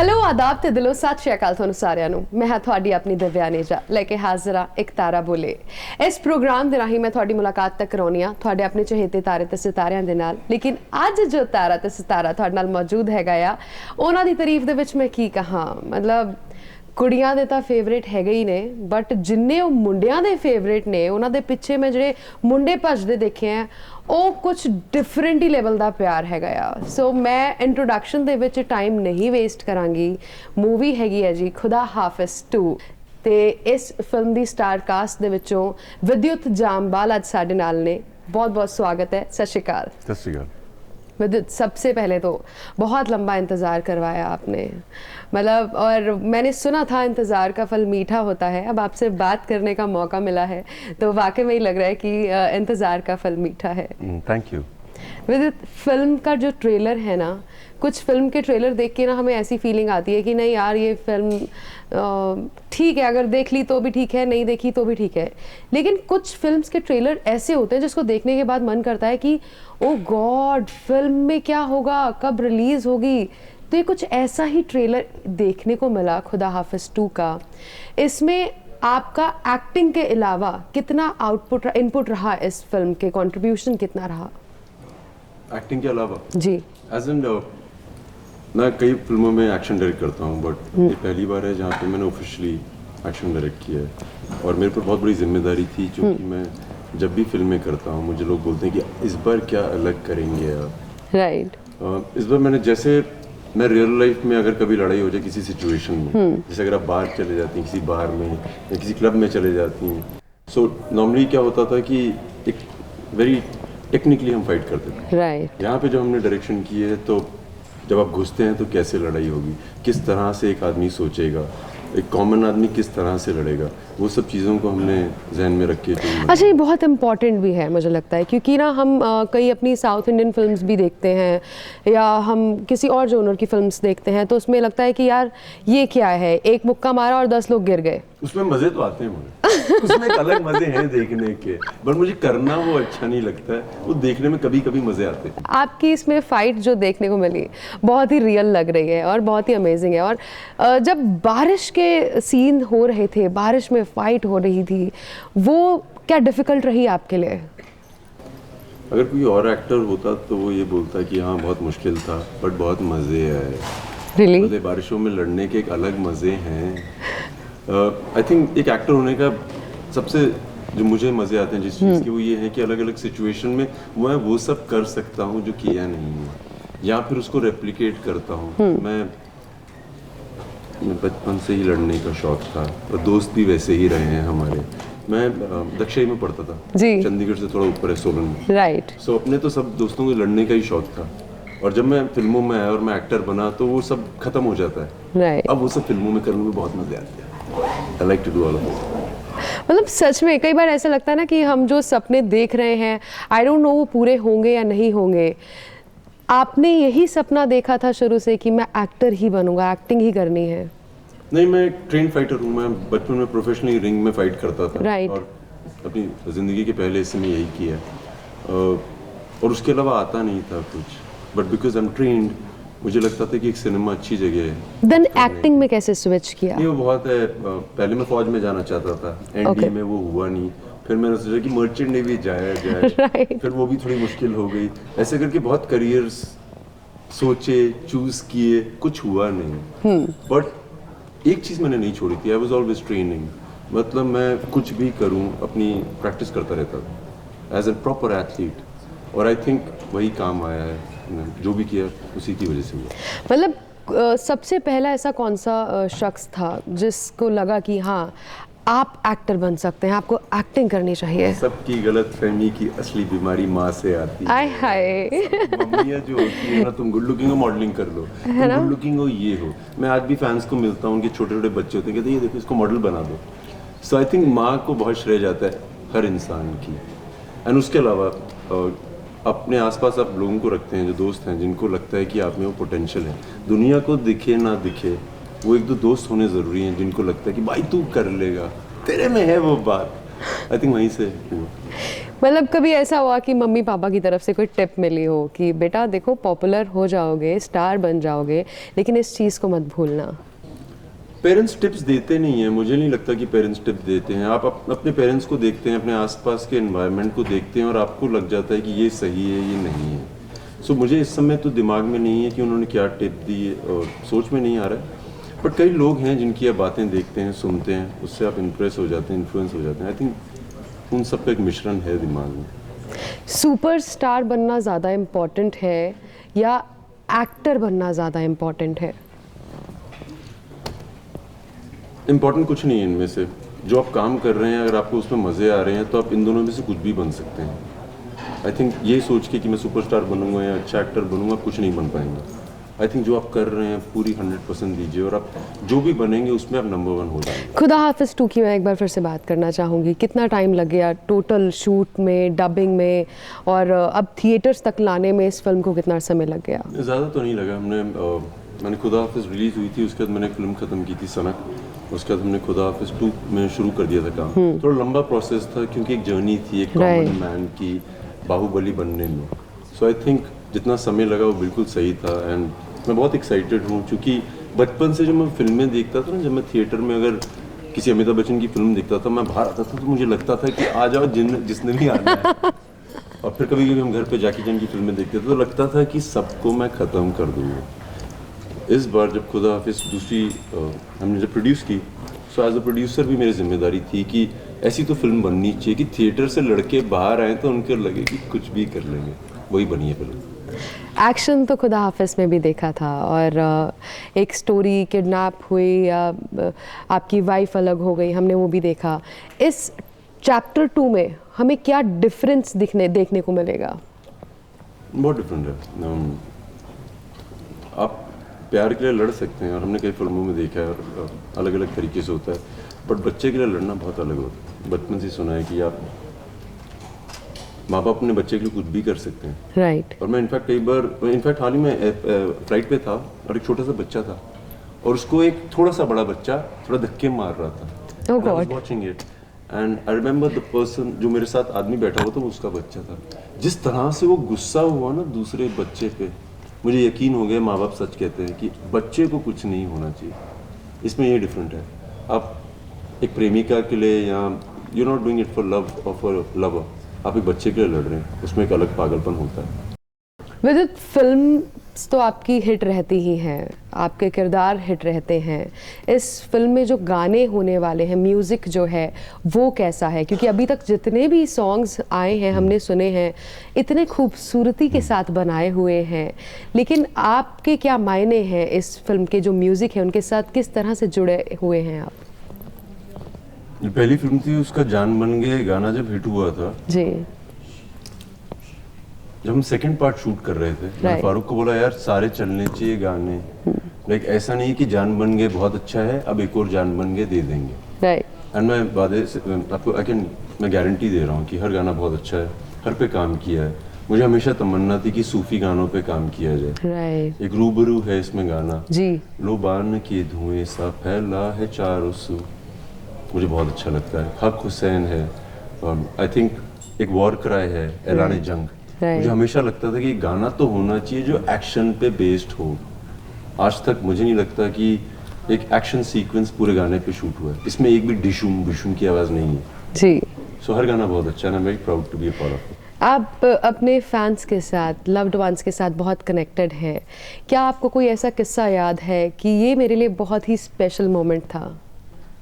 Hello आदाब ते दिलो सत श्री अकाल ਤੁਹਾਨੂੰ ਸਾਰਿਆਂ ਨੂੰ ਮੈਂ ਹਾਂ ਤੁਹਾਡੀ ਆਪਣੀ ਦਿਵਿਆ ਨੇਜਾ ਲੈ ਕੇ ਹਾਜ਼ਰ ਹਾਂ ਇੱਕ ਤਾਰਾ ਬੋਲੇ। ਇਸ ਪ੍ਰੋਗਰਾਮ ਦੇ ਰਾਹੀਂ ਮੈਂ ਤੁਹਾਡੀ ਮੁਲਾਕਾਤ ਤੱਕ ਕਰਾਉਣੀ ਆ ਤੁਹਾਡੇ ਆਪਣੇ ਚਹੇਤੇ ਤਾਰੇ ਤੇ ਸਿਤਾਰਿਆਂ ਦੇ ਨਾਲ। ਲੇਕਿਨ ਅੱਜ ਜੋ ਤਾਰਾ ਤੇ ਸਿਤਾਰਾ ਤੁਹਾਡੇ ਨਾਲ ਮੌਜੂਦ ਹੈਗਾ ਆ ਉਹਨਾਂ ਦੀ ਤਾਰੀਫ ਦੇ ਵਿੱਚ ਮੈਂ ਕੀ ਕਹਾਂ, ਮਤਲਬ ਕੁੜੀਆਂ ਦੇ ਤਾਂ ਫੇਵਰੇਟ ਹੈਗੇ ਹੀ ਨੇ, ਬਟ ਜਿੰਨੇ ਉਹ ਮੁੰਡਿਆਂ ਦੇ ਫੇਵਰੇਟ ਨੇ ਉਹਨਾਂ ਦੇ ਪਿੱਛੇ ਮੈਂ ਜਿਹੜੇ ਮੁੰਡੇ ਭੱਜਦੇ ਦੇਖੇ ਆ ਉਹ ਕੁਛ ਡਿਫਰੈਂਟ ਹੀ ਲੈਵਲ ਦਾ ਪਿਆਰ ਹੈਗਾ ਆ। ਸੋ ਮੈਂ ਇੰਟਰੋਡਕਸ਼ਨ ਦੇ ਵਿੱਚ ਟਾਈਮ ਨਹੀਂ ਵੇਸਟ ਕਰਾਂਗੀ। ਮੂਵੀ ਹੈਗੀ ਹੈ ਜੀ ਖੁਦਾ ਹਾਫਿਜ਼ 2 ਤੇ ਇਸ ਫਿਲਮ ਦੀ ਸਟਾਰ ਕਾਸਟ ਦੇ ਵਿੱਚੋਂ ਵਿਦਿਊਤ ਜਾਮਵਾਲ ਅੱਜ ਸਾਡੇ ਨਾਲ ਨੇ। बहुत बहुत स्वागत है। सत श्री अकाल। सत श्री अकाल। विदित, सबसे पहले तो बहुत लंबा इंतज़ार करवाया आपने, मतलब, और मैंने सुना था इंतज़ार का फल मीठा होता है। अब आपसे बात करने का मौका मिला है तो वाकई में ही लग रहा है कि इंतज़ार का फल मीठा है। Thank you. विदित, फिल्म का जो ट्रेलर है ना, कुछ फिल्म के ट्रेलर देख के ना हमें ऐसी फीलिंग आती है कि नहीं यार ये फिल्म ठीक है, अगर देख ली तो भी ठीक है, नहीं देखी तो भी ठीक है। लेकिन कुछ फिल्म्स के ट्रेलर ऐसे होते हैं जिसको देखने के बाद मन करता है कि ओ गॉड फिल्म में क्या होगा, कब रिलीज़ होगी। तो ये कुछ ऐसा ही ट्रेलर देखने को मिला खुदा हाफिज़ 2 का। इसमें आपका एक्टिंग के अलावा कितना आउटपुट इनपुट रहा इस फिल्म के, कंट्रीब्यूशन कितना रहा एक्टिंग के अलावा? जी, एज एन मैं कई फिल्मों में एक्शन डायरेक्ट करता हूँ, बट ये पहली बार है जहाँ पे मैंने ऑफिशियली एक्शन डायरेक्ट किया है और मेरे पर बहुत बड़ी जिम्मेदारी थी, क्योंकि मैं जब भी फिल्में करता हूँ मुझे लोग बोलते हैं कि इस बार क्या अलग करेंगे आप। राइट। इस बार मैंने, जैसे मैं रियल लाइफ में अगर कभी लड़ाई हो जाए किसी सिचुएशन में, जैसे अगर आप बाहर चले जाती हैं किसी बार में या किसी क्लब में चले जाती हैं, सो नॉर्मली क्या होता था कि एक वेरी टेक्निकली हम फाइट करते थे। राइट। यहाँ पे जब हमने डायरेक्शन की है तो जब आप घुसते हैं तो कैसे लड़ाई होगी, किस तरह से एक आदमी सोचेगा, एक कॉमन आदमी किस तरह से लड़ेगा, वो सब चीज़ों को हमने जहन में रख के। अच्छा, ये बहुत इम्पॉर्टेंट भी है मुझे लगता है, क्योंकि ना हम कई अपनी साउथ इंडियन फिल्म्स भी देखते हैं या हम किसी और जोनर की फिल्म्स देखते हैं तो उसमें लगता है कि यार ये क्या है, एक मुक्का मारा और 10 लोग गिर गए। उसमें मज़े तो आते हैं मुझे उसमें एक अलग मज़े हैं देखने के, बट मुझे करना वो अच्छा नहीं लगता है, वो देखने में कभी कभी मज़े आते हैं। आपकी इसमें फ़ाइट जो देखने को मिली बहुत ही रियल लग रही है और बहुत ही अमेजिंग है। और जब बारिश के सीन हो रहे थे, बारिश में फ़ाइट हो रही थी, वो क्या डिफ़िकल्ट रही आपके लिए? अगर कोई और एक्टर होता तो वो ये बोलता कि हाँ बहुत मुश्किल था, बट बहुत मज़े आए। Really? मतलब बारिशों में लड़ने के एक अलग मज़े हैं। आई थिंक एक एक्टर होने का सबसे जो मुझे मज़े आते हैं जिस चीज़ के, वो ये है कि अलग अलग सिचुएशन में मैं वो सब कर सकता हूँ जो किया नहीं है, या फिर उसको रेप्लिकेट करता हूँ। मैं बचपन से ही लड़ने का शौक था और दोस्त भी वैसे ही रहे हैं हमारे। मैं दक्षिणी में पढ़ता था जी, चंडीगढ़ से थोड़ा ऊपर है, सोलन में। राइट। सो अपने तो सब दोस्तों को लड़ने का ही शौक था, और जब मैं फिल्मों में आया और मैं एक्टर बना तो वो सब खत्म हो जाता है। राइट। अब वो सब फिल्मों में करने में बहुत मजे आते हैं। I like to do all of this. मतलब सच में कई बार ऐसा लगता है ना कि हम जो सपने देख रहे हैं, आई डोंट नो वो पूरे होंगे या नहीं होंगे। आपने यही सपना देखा था शुरू से कि मैं एक्टर ही बनूंगा, एक्टिंग ही करनी है? नहीं, मैं ट्रेन फाइटर हूँ। मैं बचपन में प्रोफेशनली रिंग में फाइट करता था। राइट। और अपनी ज़िंदगी के पहले हिस्से में यही किया, और उसके अलावा आता नहीं था कुछ, but because I am trained मुझे लगता था कि एक सिनेमा अच्छी जगह है। देन एक्टिंग में कैसे स्विच किया? ये वो बहुत है, पहले मैं फौज में जाना चाहता था, एनडीए में वो हुआ नहीं, फिर मैंने सोचा कि मर्चेंट नेवी जाया जाए। Right. फिर वो भी थोड़ी मुश्किल हो गई। ऐसे करके बहुत करियर्स सोचे, चूज किए, कुछ हुआ नहीं। बट एक चीज़ मैंने नहीं छोड़ी थी, आई वॉज ऑलवेज ट्रेनिंग। मतलब मैं कुछ भी करूँ अपनी प्रैक्टिस करता रहता था एज ए प्रॉपर एथलीट, और आई थिंक वही काम आया है, जो भी किया उसी की वजह से हुआ। मतलब सबसे पहला ऐसा कौन सा शख्स था जिसको लगा कि हाँ आप एक्टर बन सकते हैं, आपको एक्टिंग करनी चाहिए? सबकी गलत फहमी की असली बीमारी माँ से आती है। आय हाय। मम्मियाँ जो होती है ना, तुम गुड लुकिंग हो मॉडलिंग कर लो, तुम गुड लुकिंग हो ये हो। मैं आज भी फैंस को मिलता हूँ, उनके छोटे छोटे बच्चे होते हैं, कहते हैं ये देखो इसको मॉडल बना दो। सो आई थिंक माँ को बहुत श्रेय जाता है हर इंसान की। एंड उसके अलावा अपने आसपास आप लोगों को रखते हैं जो दोस्त हैं, जिनको लगता है कि आप में वो पोटेंशियल है। दुनिया को दिखे ना दिखे, वो एक दो दोस्त होने ज़रूरी हैं जिनको लगता है कि भाई तू कर लेगा, तेरे में है वो बात। आई थिंक वहीं से हुआ। मतलब कभी ऐसा हुआ कि मम्मी पापा की तरफ से कोई टिप मिली हो कि बेटा देखो पॉपुलर हो जाओगे, स्टार बन जाओगे, लेकिन इस चीज़ को मत भूलना? पेरेंट्स टिप्स देते नहीं हैं, मुझे नहीं लगता कि पेरेंट्स टिप्स देते हैं। आप अपने पेरेंट्स को देखते हैं, अपने आसपास के एनवायरनमेंट को देखते हैं और आपको लग जाता है कि ये सही है, ये नहीं है। सो मुझे इस समय तो दिमाग में नहीं है कि उन्होंने क्या टिप दी है और सोच में नहीं आ रहा है। बट कई लोग हैं जिनकी आप बातें देखते हैं, सुनते हैं, उससे आप इम्प्रेस हो जाते हैं, इन्फ्लुएंस हो जाते हैं। आई थिंक उन सब का एक मिश्रण है दिमाग में। सुपरस्टार बनना ज़्यादा इम्पोर्टेंट है या एक्टर बनना ज़्यादा इम्पोर्टेंट है? इम्पोर्टेंट कुछ नहीं है इनमें से। जो आप काम कर रहे हैं, अगर आपको उसमें मज़े आ रहे हैं तो आप इन दोनों में से कुछ भी बन सकते हैं। आई थिंक ये सोच के कि मैं सुपरस्टार बनूंगा या अच्छा एक्टर बनूंगा, कुछ नहीं बन पाएंगे। आई थिंक जो आप कर रहे हैं पूरी 100% दीजिए और आप जो भी बनेंगे उसमें आप नंबर 1 हो जाएंगे। खुदा हाफिज़ 2 की मैं एक बार फिर से बात करना चाहूँगी। कितना टाइम लग गया टोटल शूट में, डबिंग में और अब थिएटर्स तक लाने में इस फिल्म को कितना समय लग गया? ज़्यादा तो नहीं लगा। मैंने खुदा हाफिज़ रिलीज़ हुई थी, उसके बाद मैंने फिल्म ख़त्म की थी सनक। उसके बाद हमने खुदा हाफिज़ 2 में शुरू कर दिया था काम। थोड़ा लंबा प्रोसेस था क्योंकि एक जर्नी थी एक कॉमन मैन की बाहुबली बनने में। सो आई थिंक जितना समय लगा वो बिल्कुल सही था एंड मैं बहुत एक्साइटेड हूँ क्योंकि बचपन से जब मैं फिल्में देखता था ना, जब मैं थिएटर में अगर किसी अमिताभ बच्चन की फिल्म देखता था, मैं बाहर आता था तो मुझे लगता था कि आ जाओ जिसने भी आना है। और फिर कभी कभी हम घर पे जैकी चैन की फिल्में देखते थे तो लगता था कि सबको मैं ख़त्म कर दूँगा। इस बार जब खुदा हाफिज़ दूसरी हमने जब प्रोड्यूस की, सो एज अ प्रोड्यूसर भी मेरी जिम्मेदारी थी कि ऐसी तो फिल्म बननी चाहिए कि थिएटर से लड़के बाहर आए तो उनको लगे कि कुछ भी कर लेंगे। वही बनी है फिल्म। एक्शन तो खुदा हाफिज़ में भी देखा था और एक स्टोरी किडनैप हुई या आपकी वाइफ अलग हो गई, हमने वो भी देखा। इस चैप्टर 2 में हमें क्या डिफरेंस देखने को मिलेगा? बहुत डिफरेंट है। आप प्यार के लिए लड़ सकते हैं और हमने कई फिल्मों में देखा है और अलग अलग तरीके से होता है, बट बच्चे के लिए लड़ना बहुत अलग होता है। बचपन से सुना है कि आप माँ बाप अपने बच्चे के लिए कुछ भी कर सकते हैं। राइट। और मैं इनफैक्ट हाल ही में फ्लाइट पे था और एक छोटा सा बच्चा था और उसको एक थोड़ा सा बड़ा बच्चा थोड़ा धक्के मार रहा था। Oh God. Watching it and I remember the person जो मेरे साथ आदमी बैठा हुआ था, वो उसका बच्चा था। जिस तरह से वो गुस्सा हुआ ना दूसरे बच्चे पे, मुझे यकीन हो गया माँ बाप सच कहते हैं कि बच्चे को कुछ नहीं होना चाहिए। इसमें ये डिफरेंट है। आप एक प्रेमिका के लिए या you not doing it for love और फॉर लवर, आप एक बच्चे के लिए लड़ रहे हैं, उसमें एक अलग पागलपन होता है। विदित फिल्म तो आपकी हिट रहती ही हैं, आपके किरदार हिट रहते हैं। इस फिल्म में जो गाने होने वाले हैं, म्यूज़िक जो है वो कैसा है? क्योंकि अभी तक जितने भी सॉन्ग्स आए हैं हमने सुने हैं, इतने खूबसूरती के साथ बनाए हुए हैं, लेकिन आपके क्या मायने हैं इस फिल्म के जो म्यूज़िक है उनके साथ, किस तरह से जुड़े हुए हैं आप? पहली फिल्म थी उसका जान मन गए गाना जब हिट हुआ था जी। जब हम सेकंड पार्ट शूट कर रहे थे, मैंने फारूक को बोला यार सारे चलने चाहिए गाने, लाइक ऐसा नहीं कि जान बन गए बहुत अच्छा है अब एक और जान बन गए दे देंगे। राइट। एंड मैं वादे से आपको मैं गारंटी दे रहा हूँ कि हर गाना बहुत अच्छा है, हर पे काम किया है। मुझे हमेशा तमन्ना थी कि सूफी गानों पे काम किया जाए। राइट। एक रूबरू है इसमें गाना, जी। लोबान के धुएं सा फैला है चारों सू, मुझे बहुत अच्छा लगता है। हक हुसैन है, आई थिंक एक वॉर क्राई है, ऐलान जंग। मुझे हमेशा लगता था कि गाना तो होना चाहिए जो एक्शन पे बेस्ड हो। आज तक मुझे नहीं लगता कि एक एक्शन सीक्वेंस पूरे गाने पे शूट हुआ है। इसमें एक भी डिशुम डिशुम की आवाज़ नहीं है जी। सो हर गाना बहुत अच्छा है। I am very proud to be a part of it. आप अपने फैंस के साथ, लव्ड वंस के साथ बहुत कनेक्टेड हैं। क्या आपको कोई ऐसा किस्सा याद है कि ये मेरे लिए बहुत ही स्पेशल मोमेंट था?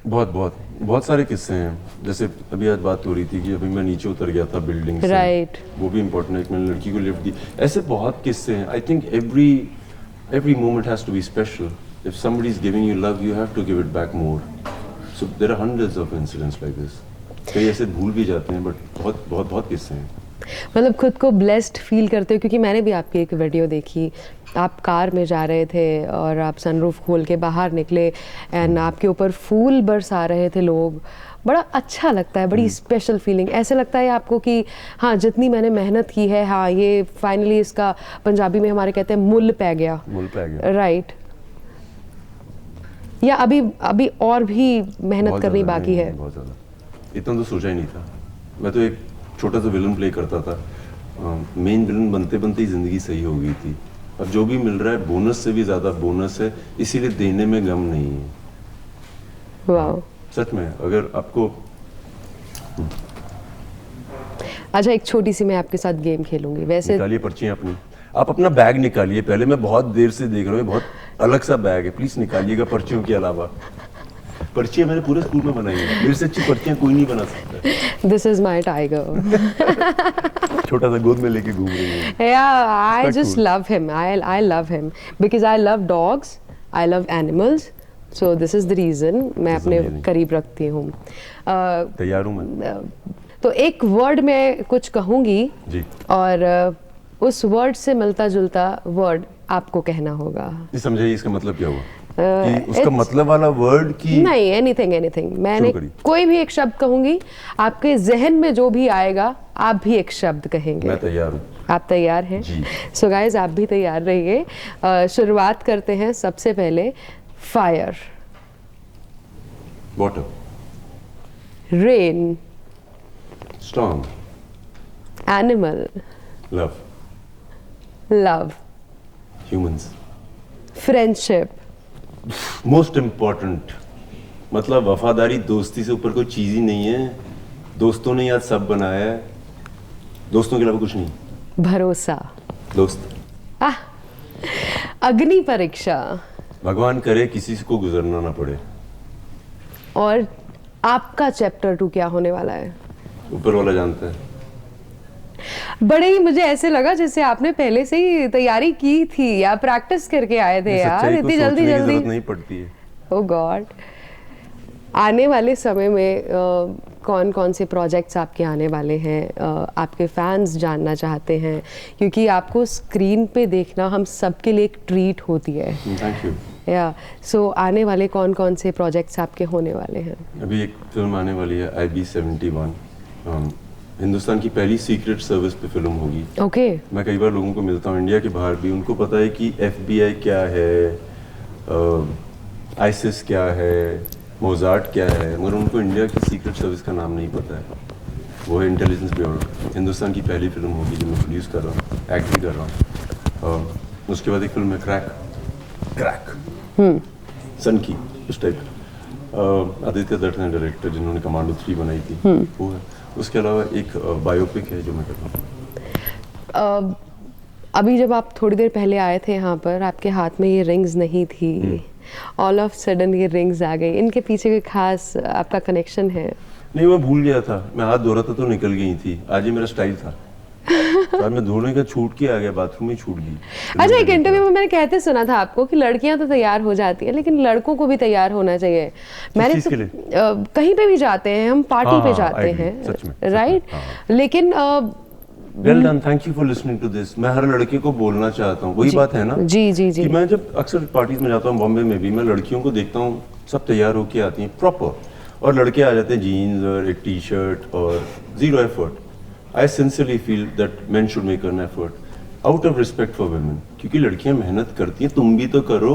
बहुत सारे किस्से हैं। जैसे अभी आज बात हो रही थी कि अभी मैं नीचे उतर गया था बिल्डिंग से, राइट। वो भी इम्पोर्टेंट है कि मैंने लड़की को लिफ्ट दी। ऐसे बहुत किस्से हैं। I think every moment has to be special. If somebody is giving you love, you have to give it back more. So there are hundreds of incidents like this. कई ऐसे भूल भी जाते हैं, बट बहुत किस्से हैं। मतलब खुद को ब्लेस्ड फील करते हो? क्योंकि मैंने भी आपकी एक वीडियो देखी, आप कार में जा रहे थे और आप सनरूफ खोल के बाहर निकले एंड आपके ऊपर फूल बरसा रहे थे लोग। बड़ा अच्छा लगता है, बड़ी स्पेशल फीलिंग। ऐसे लगता है आपको कि हाँ जितनी मैंने मेहनत की है, हाँ ये फाइनली इसका पंजाबी में हमारे कहते हैं मुल पै गया। राइट। या अभी और भी मेहनत करनी बाकी है? बहुत ज़्यादा। इतना तो सोचा ही नहीं था। मैं तो एक छोटा सा विलन प्ले करता था, मेन विलन बनते बनते ही ज़िंदगी सही हो गई थी। अब जो भी मिल रहा है बोनस से भी ज़्यादा बोनस है, इसीलिए देने में गम नहीं है। वाह। सच में अगर आपको अच्छा, एक छोटी सी मैं आपके साथ गेम खेलूंगी। वैसे निकालिए पर्चियाँ अपनी, आप अपना बैग निकालिए पहले, मैं बहुत देर से देख रहा हूँ, बहुत अलग सा बैग है, प्लीज निकालिएगा पर्चियों के अलावा। पर्चियाँ मैंने पूरे स्कूल में बनाई हैं, मेरे से अच्छी पर्चियाँ कोई नहीं बना सकता। This is my tiger. छोटा सा गोद में लेके घूम रही है। Yeah, I Quite just cool. love him. I love him because I love dogs. I love animals. So this is the reason मैं That's अपने amazing. करीब रखती हूँ। तैयार हूँ मैं। तो एक वर्ड में कुछ कहूँगी जी और उस वर्ड से मिलता जुलता वर्ड आपको कहना होगा। जी, समझाइए इसका मतलब क्या हुआ? कि उसका it's- मतलब वाला वर्ड की नहीं, एनीथिंग एनीथिंग। मैंने करिए। कोई भी एक शब्द कहूँगी, आपके जहन में जो भी आएगा आप भी एक शब्द कहेंगे। मैं तैयार हूँ। आप तैयार हैं? जी। सो गाइज आप भी तैयार रहिए। शुरुआत करते हैं सबसे पहले fire, water, rain, strong, animal, love, love, humans, friendship, most important. मतलब वफादारी दोस्ती से ऊपर कोई चीज ही नहीं है। दोस्तों ने आज सब बनाया है, दोस्तों के अलावा कुछ नहीं। भरोसा, दोस्त, आह, अग्नि परीक्षा, भगवान करे किसी को गुजरना ना पड़े। और आपका चैप्टर 2 क्या होने वाला है? ऊपर वाला जानता है। बड़े ही मुझे ऐसे लगा जैसे आपने पहले से ही तैयारी की थी या प्रैक्टिस करके आए थे यार, सच्चाई को इतनी जल्दी सोचने की जल्दी। जरूरत नहीं पड़ती है। ओ गॉड। आने वाले समय में कौन कौन से प्रोजेक्ट्स आपके आने वाले हैं? आपके फैंस जानना चाहते हैं क्योंकि आपको स्क्रीन पे देखना हम सबके लिए एक ट्रीट होती है। Thank you. या सो आने वाले कौन कौन से प्रोजेक्ट्स आपके होने वाले हैं? अभी एक फिल्म आने वाली है IB-71, हिंदुस्तान की पहली सीक्रेट सर्विस पे फिल्म होगी। ओके। मैं कई बार लोगों को मिलता हूँ इंडिया के बाहर भी, उनको पता है कि FBI क्या है, ISIS क्या है, मोजार्ट क्या है, मगर उनको इंडिया की सीक्रेट सर्विस का नाम नहीं पता है। वो है इंटेलिजेंस ब्यूरो। हिंदुस्तान की पहली फिल्म होगी जो मैं प्रोड्यूस कर रहा हूँ, एक्ट भी कर रहा हूँ। उसके बाद एक फिल्म है क्रैक सन की, उस टाइप। आदित्य दत्त ने डायरेक्टर, जिन्होंने कमांडो 3 बनाई थी, वो है। उसके अलावा एक बायोपिक है जो मैं कर रहा हूँ। अभी जब आप थोड़ी देर पहले आए थे यहाँ पर, आपके हाथ में ये रिंग्स नहीं थी, ऑल ऑफ सडन ये रिंग्स आ गई। इनके पीछे कोई खास आपका कनेक्शन है? नहीं, मैं भूल गया था, मैं हाथ धो रहा था तो निकल गई थी। आज ये मेरा स्टाइल था। बाद में धोने का छूट के आ गया, बाथरूम में छूट गई। अच्छा, एक इंटरव्यू में मैंने कहते सुना था आपको कि लड़कियां तो तैयार हो जाती हैं लेकिन लड़कों को भी तैयार होना चाहिए। मैंने चीज़ के लिए? कहीं पे भी जाते हैं हम, पार्टी हाँ, पे हाँ, जाते I agree, हैं, सच में, राइट? हाँ। लेकिन well done, thank you for listening to this. मैं हर लड़के को बोलना चाहता हूँ, वही बात है ना। जी जी जी। कि मैं जब अक्सर पार्टीज में जाता हूँ, बॉम्बे में भी, मैं लड़कियों को देखता हूँ, सब तैयार होके आती हैं प्रॉपर, और लड़के आ जाते हैं जीन्स और एक टी शर्ट और zero effort. I sincerely feel that main should make an effort out of respect for women, क्योंकि लड़कियां मेहनत करती हैं, तुम भी तो करो।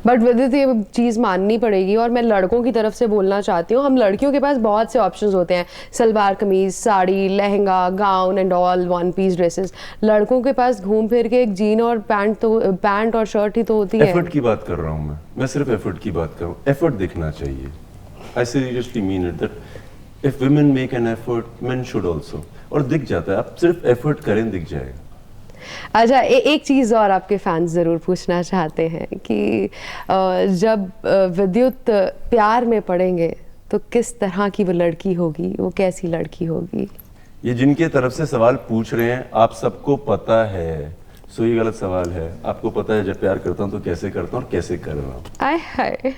बट विदित ये चीज़ माननी पड़ेगी और मैं लड़कों की तरफ से बोलना चाहती हूँ, हम लड़कियों के पास बहुत से ऑप्शंस होते हैं, salwar kameez, sari, lehenga, gown and all, one piece dresses. लड़कों के पास घूम फिर के एक जीन और पैंट और शर्ट ही तो होती है। एफर्ट की बात कर रहा हूँ मैं सिर्फ एफर्ट की बात कर रहा हूँ। एफर्ट दिखना चाहिए। I seriously mean it that if women make an effort, main should also. और दिख जाता है, आप सिर्फ एफर्ट करें, दिख जाएगा। अच्छा, एक चीज़ और आपके फैंस ज़रूर पूछना चाहते हैं कि जब विद्युत प्यार में पड़ेंगे तो किस तरह की वो लड़की होगी, वो कैसी लड़की होगी? ये जिनके तरफ से सवाल पूछ रहे हैं, आप सबको पता है, सो ये गलत सवाल है। आपको पता है जब प्यार करता हूँ तो कैसे करता हूँ और कैसे कर रहा हूँ। आय हाय,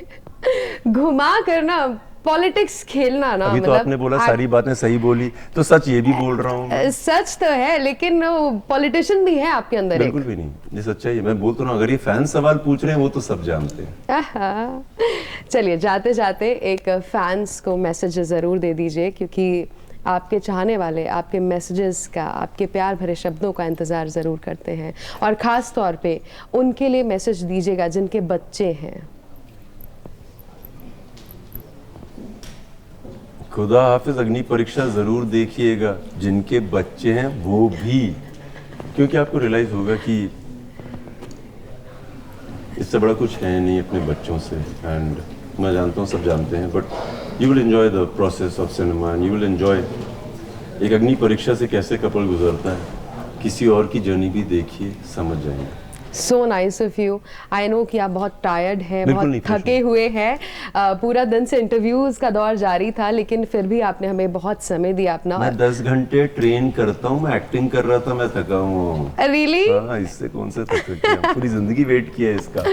घुमा करना, पॉलिटिक्स खेलना ना। अभी तो आपने बोला सारी बातें सही बोली, तो सच ये भी बोल रहा हूँ। सच तो है लेकिन पॉलिटिशियन भी है आपके अंदर। बिल्कुल भी नहीं, ये सच्चाई है। मैं बोलता हूँ, अगर ये फैंस सवाल पूछ रहे हैं वो तो सब जानते हैं। आहा। चलिए, जाते जाते एक फैंस को मैसेज जरूर दे दीजिए, क्योंकि आपके चाहने वाले आपके मैसेजेस का, आपके प्यार भरे शब्दों का इंतज़ार ज़रूर करते हैं, और ख़ास तौर पे उनके लिए मैसेज दीजिएगा जिनके बच्चे हैं। खुदा हाफिज अग्नि परीक्षा ज़रूर देखिएगा, जिनके बच्चे हैं वो भी, क्योंकि आपको रियलाइज़ होगा कि इससे बड़ा कुछ है नहीं अपने बच्चों से। एंड मैं जानता हूँ, सब जानते हैं, but you will enjoy the process of cinema and you will enjoy एक अग्नि परीक्षा से कैसे कपल गुजरता है। किसी और की जर्नी भी देखिए, समझ जाएंगे। So nice of you. I know कि आप बहुत टायर्ड हैं, बिल्कुल बहुत नहीं, fresh थके हुए हैं। पूरा दिन से इंटरव्यूज का दौर जारी था, लेकिन फिर भी आपने हमें बहुत समय दिया अपना। मैं 10 घंटे ट्रेन करता हूँ, मैं एक्टिंग कर रहा था, मैं थका हुआ हूँ। रियली? हाँ, इससे कौन सा थक सकते हैं? पूरी जिंदगी वेट किया है इसका।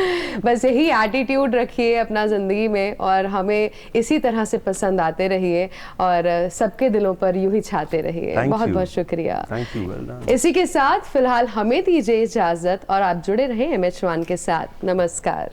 बस यही एटीट्यूड रखिए अपना ज़िंदगी में और हमें इसी तरह से पसंद आते रहिए और सबके दिलों पर यूं ही छाते रहिए। Thank बहुत you. बहुत शुक्रिया। Thank you, well done. इसी के साथ फिलहाल हमें दीजिए इजाज़त और आप जुड़े रहें MH1 के साथ। नमस्कार।